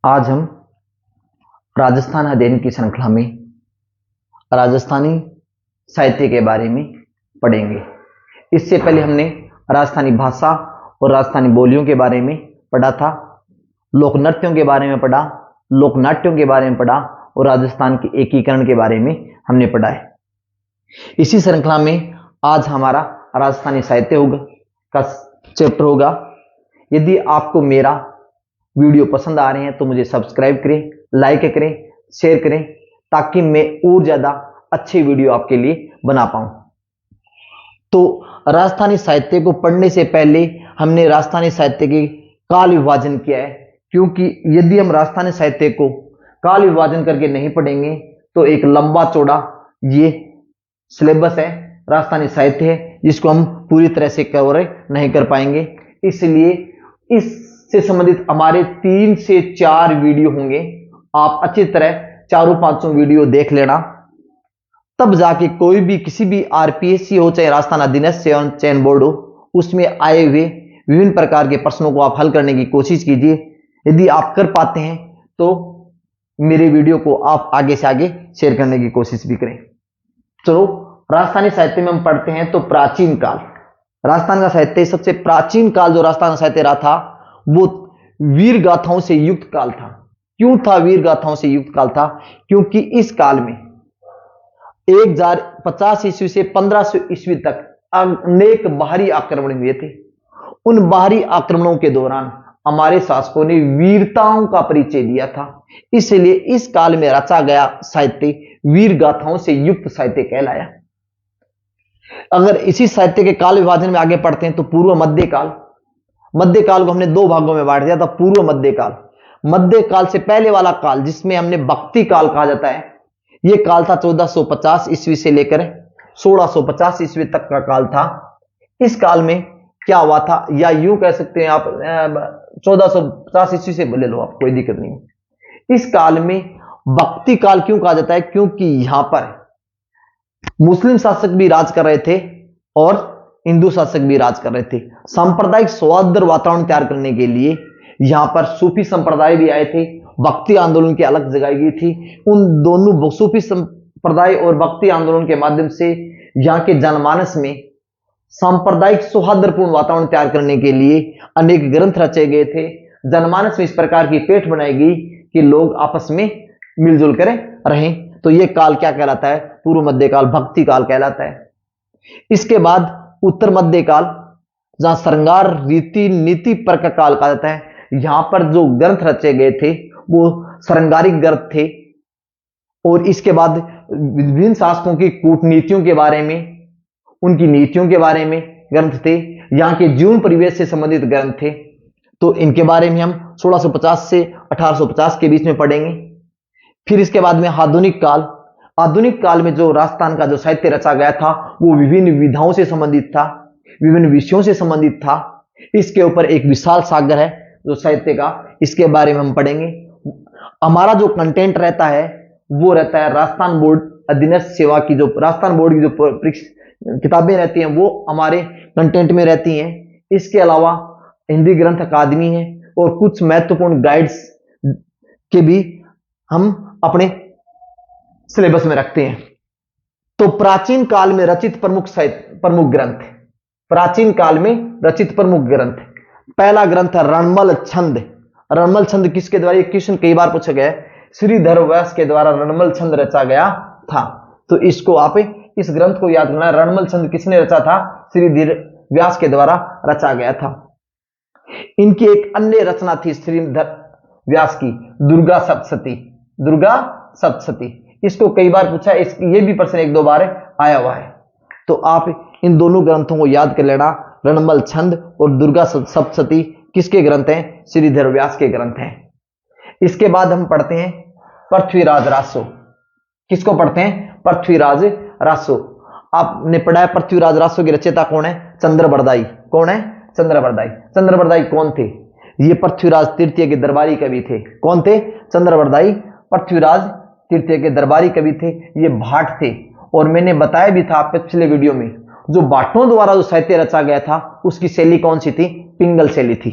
आज हम राजस्थान अध्ययन की श्रृंखला में राजस्थानी साहित्य के बारे में पढ़ेंगे। इससे पहले हमने राजस्थानी भाषा और राजस्थानी बोलियों के बारे में पढ़ा था, लोक नृत्यों के बारे में पढ़ा, लोक नाट्यों के बारे में पढ़ा और राजस्थान के एकीकरण के बारे में हमने पढ़ा है। इसी श्रृंखला में आज हमारा राजस्थानी साहित्य का चैप्टर होगा। यदि आपको मेरा वीडियो पसंद आ रहे हैं तो मुझे सब्सक्राइब करें, लाइक करें, शेयर करें, ताकि मैं और ज़्यादा अच्छे वीडियो आपके लिए बना पाऊं। तो राजस्थानी साहित्य को पढ़ने से पहले हमने राजस्थानी साहित्य के काल विभाजन किया है, क्योंकि यदि हम राजस्थानी साहित्य को काल विभाजन करके नहीं पढ़ेंगे तो एक लंबा चौड़ा ये सिलेबस है, राजस्थानी साहित्य है, जिसको हम पूरी तरह से कवर नहीं कर पाएंगे। इसलिए इससे संबंधित हमारे 3 से 4 वीडियो होंगे। आप अच्छी तरह 4-5 वीडियो देख लेना, तब जाके कोई भी किसी भी आरपीएससी हो, चाहे राजस्थान अधिनियम चयन बोर्ड हो, उसमें आए हुए विभिन्न प्रकार के प्रश्नों को आप हल करने की कोशिश कीजिए। यदि आप कर पाते हैं तो मेरे वीडियो को आप आगे से आगे शेयर करने की कोशिश भी करें। चलो, राजस्थानी साहित्य में हम पढ़ते हैं तो प्राचीन काल। राजस्थान का साहित्य सबसे प्राचीन काल जो राजस्थान साहित्य रहा था वो वीर गाथाओं से युक्त काल था। क्यों था वीर गाथाओं से युक्त काल था? क्योंकि इस काल में 1050 ईस्वी से 1500 ईस्वी तक अनेक बाहरी आक्रमण हुए थे। उन बाहरी आक्रमणों के दौरान हमारे शासकों ने वीरताओं का परिचय दिया था, इसलिए इस काल में रचा गया साहित्य वीर गाथाओं से युक्त साहित्य कहलाया। अगर इसी साहित्य के काल विभाजन में आगे पढ़ते हैं तो पूर्व मध्यकाल। मध्यकाल को हमने 2 भागों में बांट दिया था, पूर्व मध्यकाल। मध्यकाल से पहले वाला काल, जिसमें हमने भक्ति काल कहा जाता है, यह काल था 1450 ईस्वी से लेकर 1650 ईस्वी तक का काल था। इस काल में क्या हुआ था, या यूं कह सकते हैं आप 1450 ईस्वी से ले लो, आप कोई दिक्कत नहीं। इस काल में भक्ति काल क्यों कहा जाता है? क्योंकि यहां पर मुस्लिम शासक भी राज कर रहे थे और हिंदू शासक भी राज कर रहे थे। सांप्रदायिक सौहार्द वातावरण तैयार करने के लिए यहां पर सूफी संप्रदाय भी आए थे, भक्ति आंदोलन की अलग जगाई गई थी। उन दोनों सूफी संप्रदाय और भक्ति आंदोलन के माध्यम से यहां के जनमानस में सांप्रदायिक सौहार्दपूर्ण वातावरण तैयार करने के लिए अनेक ग्रंथ रचे गए थे। जनमानस में इस प्रकार की पेठ बनाई गई कि लोग आपस में मिलजुल कर रहें। तो यह काल क्या कहलाता है? पूर्व मध्यकाल, भक्ति काल कहलाता है। इसके बाद उत्तर मध्यकाल, जहां श्रृंगार रीति नीति पर का काल कहा जाता है। यहां पर जो ग्रंथ रचे गए थे वो श्रृंगारिक ग्रंथ थे, और इसके बाद विभिन्न शासकों की कूटनीतियों के बारे में, उनकी नीतियों के बारे में ग्रंथ थे। यहाँ के जीवन परिवेश से संबंधित ग्रंथ थे। तो इनके बारे में हम 1650 से 1850 के बीच में पढ़ेंगे। फिर इसके बाद में आधुनिक काल। आधुनिक काल में जो राजस्थान का जो साहित्य रचा गया था वो विभिन्न विधाओं से संबंधित था, विभिन्न विषयों से संबंधित था। इसके ऊपर एक विशाल सागर है जो साहित्य का, इसके बारे में हम पढ़ेंगे। हमारा जो कंटेंट रहता है वो रहता है राजस्थान बोर्ड अधिनियम सेवा की, जो राजस्थान बोर्ड की जो किताबें रहती हैं वो हमारे कंटेंट में रहती हैं। इसके अलावा हिंदी ग्रंथ अकादमी है और कुछ महत्वपूर्ण गाइड्स के भी हम अपने सिलेबस में रखते हैं। तो प्राचीन काल में रचित प्रमुख ग्रंथ। प्राचीन काल में रचित प्रमुख ग्रंथ, पहला ग्रंथ है रणमल छंद। रणमल छंद किसके द्वारा? ये क्वेश्चन कई बार पूछा गया है। श्रीधर व्यास के द्वारा रणमल छंद रचा गया था। तो इसको आप इस ग्रंथ को याद रखना, रणमल छंद किसने रचा था? श्रीधर व्यास के द्वारा रचा गया था। इनकी एक अन्य रचना थी श्रीधर व्यास की, दुर्गा सप्तशती। दुर्गा सप्तशती, इसको कई बार पूछा है, ये भी प्रश्न 1-2 बार आया हुआ है। तो आप इन दोनों ग्रंथों को याद कर लेना। रणमल छंद और दुर्गा सप्तशती किसके ग्रंथ हैं? श्रीधर व्यास के ग्रंथ हैं। इसके बाद हम पढ़ते हैं पृथ्वीराज रासो। किसको पढ़ते हैं? पृथ्वीराज रासो। आपने पढ़ा है पृथ्वीराज रासो की रचयिता कौन है? चंद्रबरदाई। कौन है? चंद्रबरदाई। चंद्रबरदाई कौन थे? ये पृथ्वीराज तृतीय के दरबारी कवि थे। कौन थे? चंद्रबरदाई पृथ्वीराज तृतीय के दरबारी कवि थे। ये भाट थे, और मैंने बताया भी था पिछले वीडियो में, जो भाटों द्वारा जो साहित्य रचा गया था उसकी शैली कौन सी थी? पिंगल शैली थी।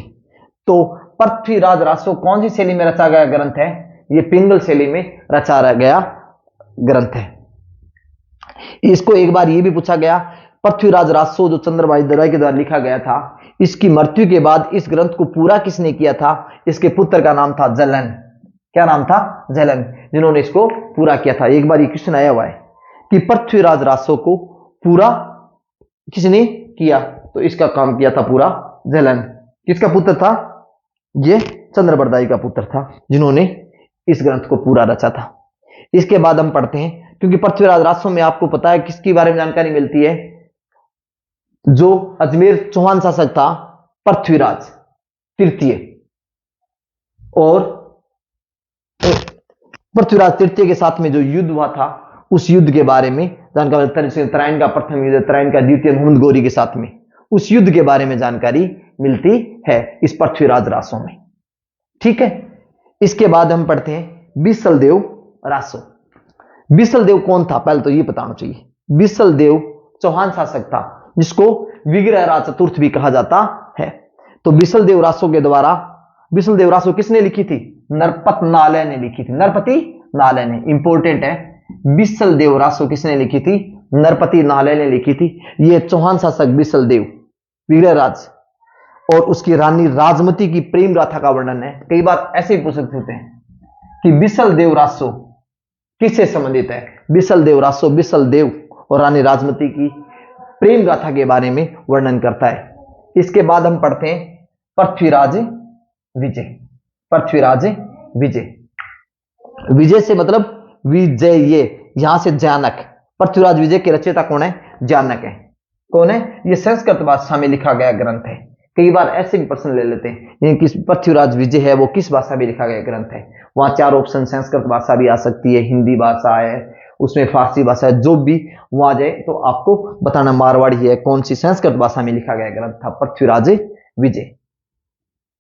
तो पृथ्वीराज रासो कौन सी शैली में रचा गया ग्रंथ है? ये पिंगल शैली में रचा गया ग्रंथ है। इसको एक बार ये भी पूछा गया, पृथ्वीराज रासो जो चंद्रभाई दराई के द्वारा लिखा गया था, इसकी मृत्यु के बाद इस ग्रंथ को पूरा किसने किया था? इसके पुत्र का नाम था जलन। क्या नाम था? जलन, जिन्होंने इसको पूरा किया था। एक बार ये क्वेश्चन आया हुआ है कि पृथ्वीराज रासो को पूरा किसने किया? तो इसका काम किया था पूरा जलन। किसका पुत्र था? ये चंद्रबरदाई का पुत्र था, जिन्होंने इस ग्रंथ को पूरा रचा था। इसके बाद हम पढ़ते हैं, क्योंकि पृथ्वीराज रासो में आपको पता है किसके बारे में जानकारी मिलती है? जो अजमेर चौहान शासक था पृथ्वीराज तृतीय, और पृथ्वीराज तृतीय के साथ में जो युद्ध हुआ था, उस युद्ध के बारे में जानकारी मिलती है। तराइन का प्रथम युद्ध, तराइन का द्वितीय, मोहम्मद गौरी के साथ में उस युद्ध के बारे में जानकारी मिलती है इस पृथ्वीराज रासो में। ठीक है। इसके बाद हम पढ़ते हैं बिसलदेव रासो। बिसलदेव कौन था? पहले तो ये बताना चाहिए। बिसलदेव चौहान शासक था, जिसको विग्रह राज चतुर्थ भी कहा जाता है। तो बिसलदेव रासो के द्वारा, बिसलदेव रासो किसने लिखी थी? नरपत नालय ने लिखी थी। नरपति नालय ने, इंपॉर्टेंट है, बिसलदेव रासो किसने लिखी थी? नरपति नालय ने लिखी थी। ये चौहान शासक बिसलदेव विग्रह राज और उसकी रानी राजमती की प्रेम गाथा का वर्णन है। कई बार ऐसे भी पूछ सकते हैं कि बिसलदेव रासो किससे संबंधित है? बिसलदेव रासो बिसलदेव और रानी राजमती की प्रेम गाथा के बारे में वर्णन करता है। इसके बाद हम पढ़ते हैं पृथ्वीराज विजय। पृथ्वीराज विजय, विजय से मतलब विजय, ये यहां से जानक। पृथ्वीराज विजय के रचयिता कौन है? जानक है। कौन है? ये संस्कृत भाषा में लिखा गया ग्रंथ है। कई बार ऐसे भी प्रश्न ले लेते हैं कि पृथ्वीराज विजय है वो किस भाषा में लिखा गया ग्रंथ है? वहां चार ऑप्शन, संस्कृत भाषा भी आ सकती है, हिंदी भाषा है, उसमें फारसी भाषा है, जो भी वहां जाए तो आपको बताना मारवाड़ी है, कौन सी संस्कृत भाषा में लिखा गया ग्रंथ था पृथ्वीराज विजय।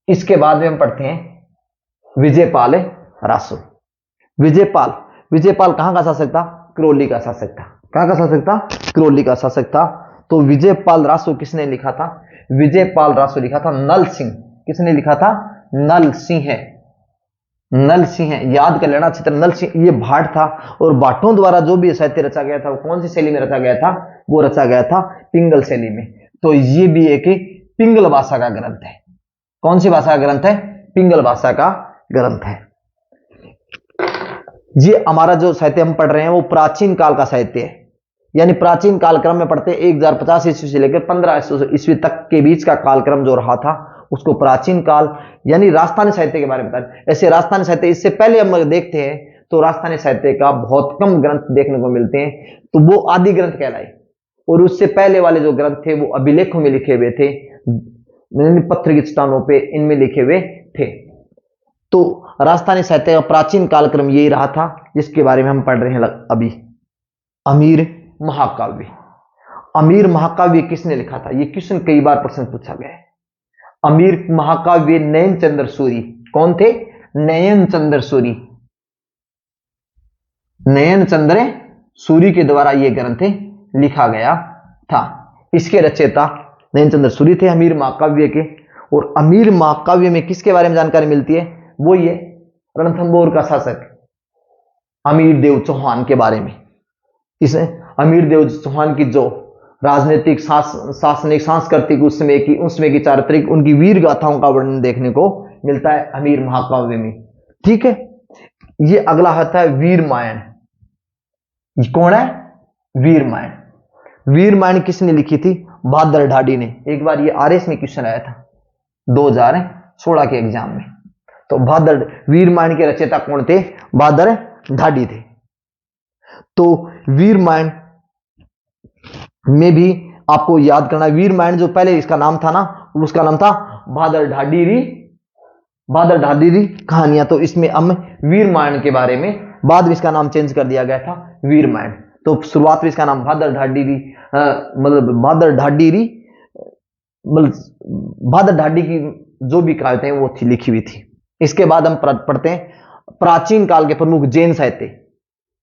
इसके बाद में हम पढ़ते हैं विजयपाल रासो। विजयपाल, विजयपाल कहां का शासक था? करौली का शासक था। कहां का शासक था? करौली का शासक था। तो विजयपाल रासो किसने लिखा था? विजयपाल रासो लिखा था नल सिंह। किसने लिखा था? नल सिंह है। नल सिंह है, याद कर लेना चित्र। नल सिंह ये भाट था, और भाटों द्वारा जो भी साहित्य रचा गया था वो कौन सी शैली में रचा गया था? वो रचा गया था पिंगल शैली में। तो ये भी एक पिंगल भाषा का ग्रंथ है। कौन सी भाषा का ग्रंथ है? पिंगल भाषा का ग्रंथ है। ये हमारा जो साहित्य हम पढ़ रहे हैं वो प्राचीन काल का साहित्य है, यानी प्राचीन कालक्रम में पढ़ते 1050 ईस्वी से लेकर 1500 ईस्वी तक के बीच का कालक्रम जो रहा था उसको प्राचीन काल यानी राजस्थानी साहित्य के बारे में बताया। ऐसे राजस्थानी साहित्य इससे पहले हम देखते हैं तो राजस्थानी साहित्य का बहुत कम ग्रंथ देखने को मिलते हैं, तो वो आदि ग्रंथ कहलाए। और उससे पहले वाले जो ग्रंथ थे वो अभिलेखों में लिखे हुए थे, पत्र के चट्टानों पे इनमें लिखे हुए थे। तो राजस्थानी साहित्य का प्राचीन कालक्रम यही रहा था, जिसके बारे में हम पढ़ रहे हैं अभी। अमीर महाकाव्य। अमीर महाकाव्य किसने लिखा था? ये क्वेश्चन कई बार प्रश्न पूछा गया है। अमीर महाकाव्य नयन चंद्र सूरी। कौन थे? नयन चंद्र सूरी। नयन चंद्र सूरी के द्वारा यह ग्रंथ लिखा गया था। इसके रचयिता नयन चंद्र सूरी थे अमीर महाकाव्य के। और अमीर महाकाव्य में किसके बारे में जानकारी मिलती है? वो ये रणथंभौर का शासक अमीर देव चौहान के बारे में। इस अमीर देव चौहान की जो राजनीतिक, शासनिक, सांस्कृतिक उसमें की चारित्रिक, उनकी वीर गाथाओं का वर्णन देखने को मिलता है अमीर महाकाव्य में। ठीक है। ये अगला आता है वीरमायण। कौन है? वीरमायण। वीरमायण किसने लिखी थी? बहादुर ढाडी ने। एक बार ये आरएस में क्वेश्चन आया था 2016 के एग्जाम में। तो बहादुर वीरमायण के रचयिता कौन थे? बहादुर ढाडी थे। तो वीरमायण में भी आपको याद करना, वीरमायण जो पहले इसका नाम था ना, उसका नाम था बहादुर ढाडीरी कहानियां। तो इसमें हम वीरमायण के बारे में, बाद में इसका नाम चेंज कर दिया गया था वीरमायण। तो शुरुआत में इसका नाम बहादुर ढाडी की जो भी कहावतें वो थी लिखी हुई थी। इसके बाद हम पढ़ते हैं प्राचीन काल के प्रमुख जैन साहित्य।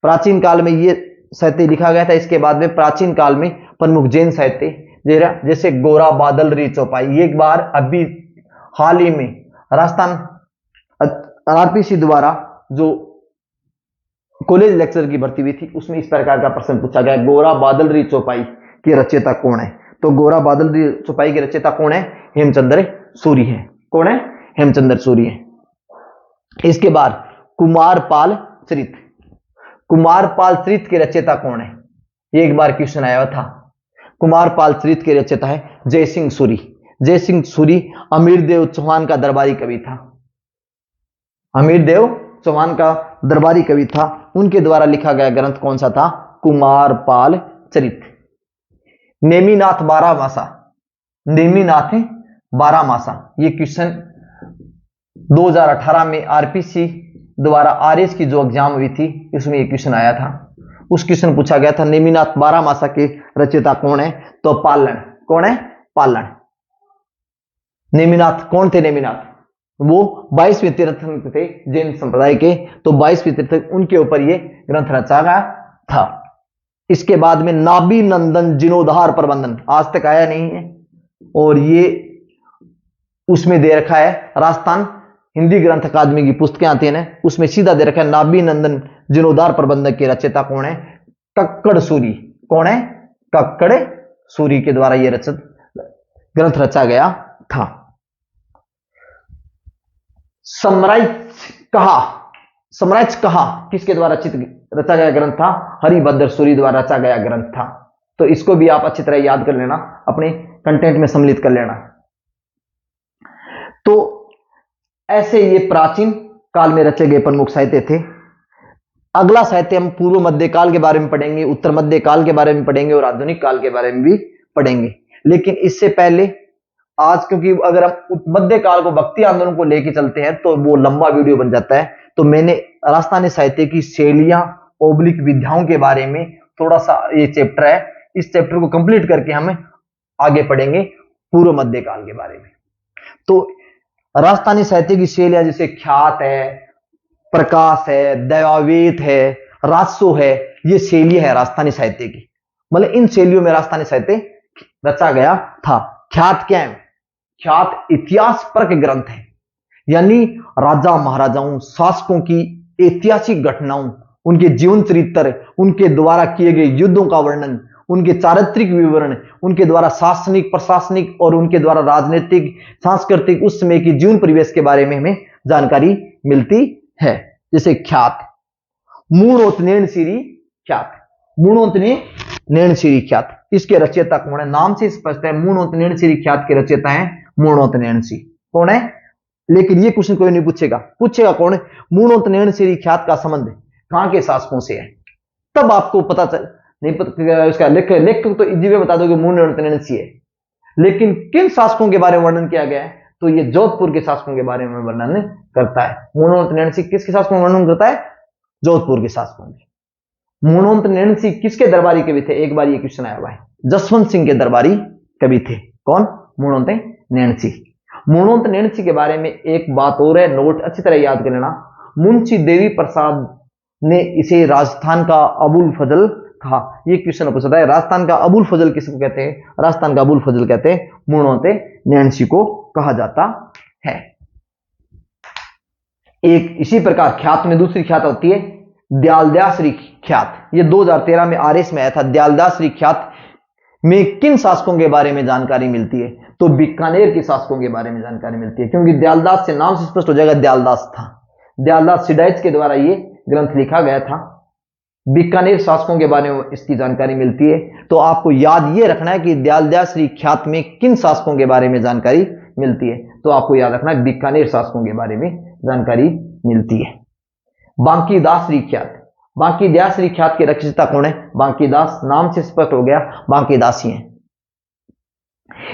प्राचीन काल में ये साहित्य लिखा गया था। इसके बाद में प्राचीन काल में प्रमुख जैन साहित्य जैसे गोरा बादल री चौपाई। एक बार अभी हाल ही में राजस्थान आरपीसी द्वारा जो कॉलेज लेक्चर की भर्ती हुई थी उसमें इस प्रकार का प्रश्न पूछा गया, गोरा बादल री चौपाई के रचयिता कौन है? तो गोरा बादल री चौपाई के रचयिता कौन है? हेमचंद्र सूरी है। कौन है? हेमचंद्र सूरी है। इसके बाद कुमारपाल चरित, कुमारपाल चरित के रचयिता कौन है? ये एक बार क्वेश्चन आया था। कुमारपाल चरित के रचयिता है जय सिंह सूरी। जय सिंह सूरी अमीरदेव चौहान का दरबारी कवि था। अमीरदेव चौहान का दरबारी कवि था, उनके द्वारा लिखा गया ग्रंथ कौन सा था? कुमारपाल चरित। नेमिनाथ बारहमासा, नेमिनाथ बारहमासा, ये क्वेश्चन 2018 में आरपीसी द्वारा आरएस की जो एग्जाम हुई थी उसमें ये क्वेश्चन आया था। उस क्वेश्चन पूछा गया था नेमिनाथ बारहमासा के रचयिता कौन है? तो पालन। कौन है? पालन। नेमिनाथ कौन थे? नेमिनाथ वो 22वें तीर्थंकर थे जैन संप्रदाय के, तो 22वें तीर्थंकर, उनके ऊपर ये ग्रंथ रचा गया था। इसके बाद में नाभि नंदन जीर्णोद्धार प्रबंधन आज तक आया नहीं है, और ये उसमें दे रखा है राजस्थान हिंदी ग्रंथ अकादमी की पुस्तकें आती है ना, उसमें सीधा दे रखा है नाभि नंदन जीर्णोद्धार प्रबंधक के रचयिता कौन है? कक्कड़ सूरी। कौन है? कक्कड़ सूरी के द्वारा यह ग्रंथ रचा गया था। समराइज कहा, समराइज कहा किसके द्वारा रचा गया ग्रंथ था? हरिभद्र सूरी द्वारा रचा गया ग्रंथ था। तो इसको भी आप अच्छी तरह याद कर लेना, अपने कंटेंट में सम्मिलित कर लेना। तो ऐसे ये प्राचीन काल में रचे गए प्रमुख साहित्य थे। अगला साहित्य हम पूर्व मध्य काल के बारे में पढ़ेंगे, उत्तर मध्य काल के बारे में पढ़ेंगे और आधुनिक काल के बारे में भी पढ़ेंगे। लेकिन इससे पहले आज, क्योंकि अगर हम मध्य काल को भक्ति आंदोलन को लेके चलते हैं तो वो लंबा वीडियो बन जाता है, तो मैंने राजस्थानी साहित्य की शैलियां ओब्लिक विधाओं के बारे में थोड़ा सा, ये चैप्टर है, इस चैप्टर को कंप्लीट करके हम आगे पढ़ेंगे पूर्व मध्य काल के बारे में। तो राजस्थानी साहित्य की शैलियां जैसे ख्यात है, प्रकाश है, दैवावेत है, राजसो है, ये शैली है राजस्थानी साहित्य की। मतलब इन शैलियों में राजस्थानी साहित्य रचा गया था। ख्यात क्या है? ख्यात इतिहास परक ग्रंथ है, यानी राजा महाराजाओं शासकों की ऐतिहासिक घटनाओं, उनके जीवन चरित्र, उनके द्वारा किए गए युद्धों का वर्णन, उनके चारित्रिक विवरण, उनके द्वारा शासनिक प्रशासनिक और उनके द्वारा राजनीतिक सांस्कृतिक उस समय की जीवन परिवेश के बारे में हमें जानकारी मिलती है। जैसे ख्यात मूणोत नैणसीरी ख्यात, मूणोत नैणसीरी ख्यात, इसके रचयिता कौन है? नाम से स्पष्ट है, मूणोत नैणसीरी ख्यात के रचयिता है मूणोत नैणसी। कौन है? लेकिन ये क्वेश्चन कोई नहीं पूछेगा, पूछेगा कौन है? मूणोत नैणसीरी ख्यात का संबंध कहां के शासकों से है, तब आपको पता चल नहीं पता उसका लेख तो इजी वे बता दो कि मूणोत नैणसी है, लेकिन किन शासकों के बारे में वर्णन किया गया है? तो ये जोधपुर के शासकों के बारे में वर्णन करता है। मूणोत नैणसी किसके शासकों में वर्णन करता है? जोधपुर के शासकों में। मूणोत नैणसी किसके दरबारी कवि थे? एक बार ये क्वेश्चन आया हुआ है, जसवंत सिंह के दरबारी कवि थे। कौन? मूणोत नैणसी। मूणोत नैणसी के बारे में एक बात और है, नोट अच्छी तरह याद कर लेना। मुंशी देवी प्रसाद ने इसे राजस्थान का अबुल फजल कहा। ये क्वेश्चन पूछा था, राजस्थान का अबुल फजल किसको कहते हैं? राजस्थान का अबुल फजल कहते हैं मूणोत नैणसी को कहा जाता है। एक इसी प्रकार ख्यात में दूसरी ख्यात होती है दयालदासरी ख्यात। ये 2013 में आरएस में आया था। दयालदासरी ख्यात में किन शासकों के बारे में जानकारी मिलती है? तो बीकानेर के शासकों के बारे में जानकारी मिलती है, क्योंकि दयालदास से नाम से स्पष्ट हो जाएगा दयालदास था। दयालदास सिडाइच के द्वारा ये ग्रंथ लिखा गया था। बीकानेर शासकों के बारे में इसकी जानकारी मिलती है। तो आपको याद ये रखना है कि दयालदासरी ख्यात में किन शासकों के बारे में जानकारी मिलती है, तो आपको याद रखना है बीकानेर शासकों के बारे में जानकारी मिलती है। बांकीदासरी ख्यात, बांकीदासरी ख्यात के रचयिता कौन है? बांकीदास, नाम से स्पष्ट हो गया बांकीदास ही हैं।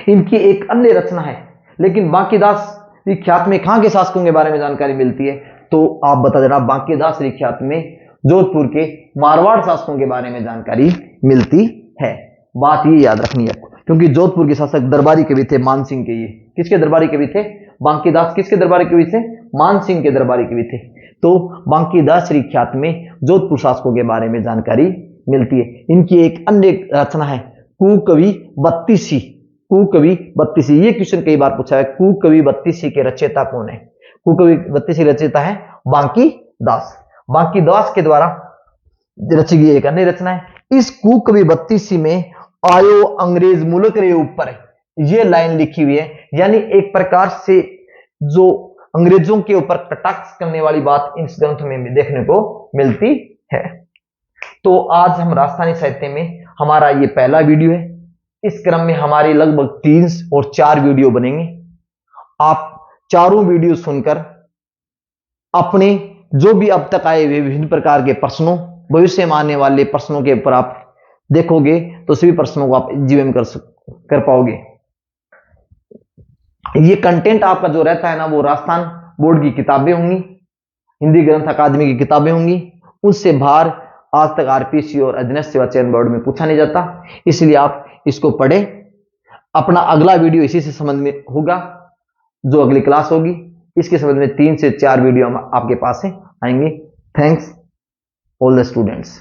इनकी एक अन्य रचना है, लेकिन बांकीदासरी ख्यात में कहां के शासकों के बारे में जानकारी मिलती है? तो आप बता देना, बांकीदासरी ख्यात में जोधपुर के मारवाड़ शासकों के बारे में जानकारी मिलती है। बात ये याद रखनी है, क्योंकि जोधपुर के शासक दरबारी कवि थे मानसिंह के। ये किसके दरबारी कवि थे? बांकीदास किसके दरबारी कवि थे? मानसिंह के दरबारी कवि थे। तो बांकीदासरी ख्यात में जोधपुर शासकों के बारे में जानकारी मिलती है। इनकी एक अन्य रचना है कुकवि बत्तीसी। कुकवि बत्तीसी। ये क्वेश्चन कई बार पूछा है, कुकवि बत्तीसी के रचयिता कौन है? कुकवि बत्तीसी रचयिता है बांकी दास। बांकी दास के द्वारा रची गई एक अन्य रचना है। इस कुकवि बत्तीसी में आयो अंग्रेज मुल्क रे ऊपर, ये लाइन लिखी हुई है, यानी एक प्रकार से जो अंग्रेजों के ऊपर कटाक्ष करने वाली बात इस ग्रंथ में भी देखने को मिलती है। तो आज हम राजस्थानी साहित्य में हमारा ये पहला वीडियो है। इस क्रम में हमारे लगभग 3 और 4 वीडियो बनेंगे। आप चारों वीडियो सुनकर अपने जो भी अब तक आए हुए विभिन्न प्रकार के प्रश्नों, भविष्य में आने वाले प्रश्नों के ऊपर आप देखोगे तो सभी प्रश्नों को आप जीवन कर पाओगे। ये कंटेंट आपका जो रहता है ना, वो राजस्थान बोर्ड की किताबें होंगी, हिंदी ग्रंथ अकादमी की किताबें होंगी। उससे बाहर आज तक आरपीएससी और अधीनस्थ सेवा चयन बोर्ड में पूछा नहीं जाता, इसलिए आप इसको पढ़ें। अपना अगला वीडियो इसी से संबंध में होगा, जो अगली क्लास होगी इसके संबंध में 3 से 4 वीडियो आपके पास आएंगे। Thanks all the students.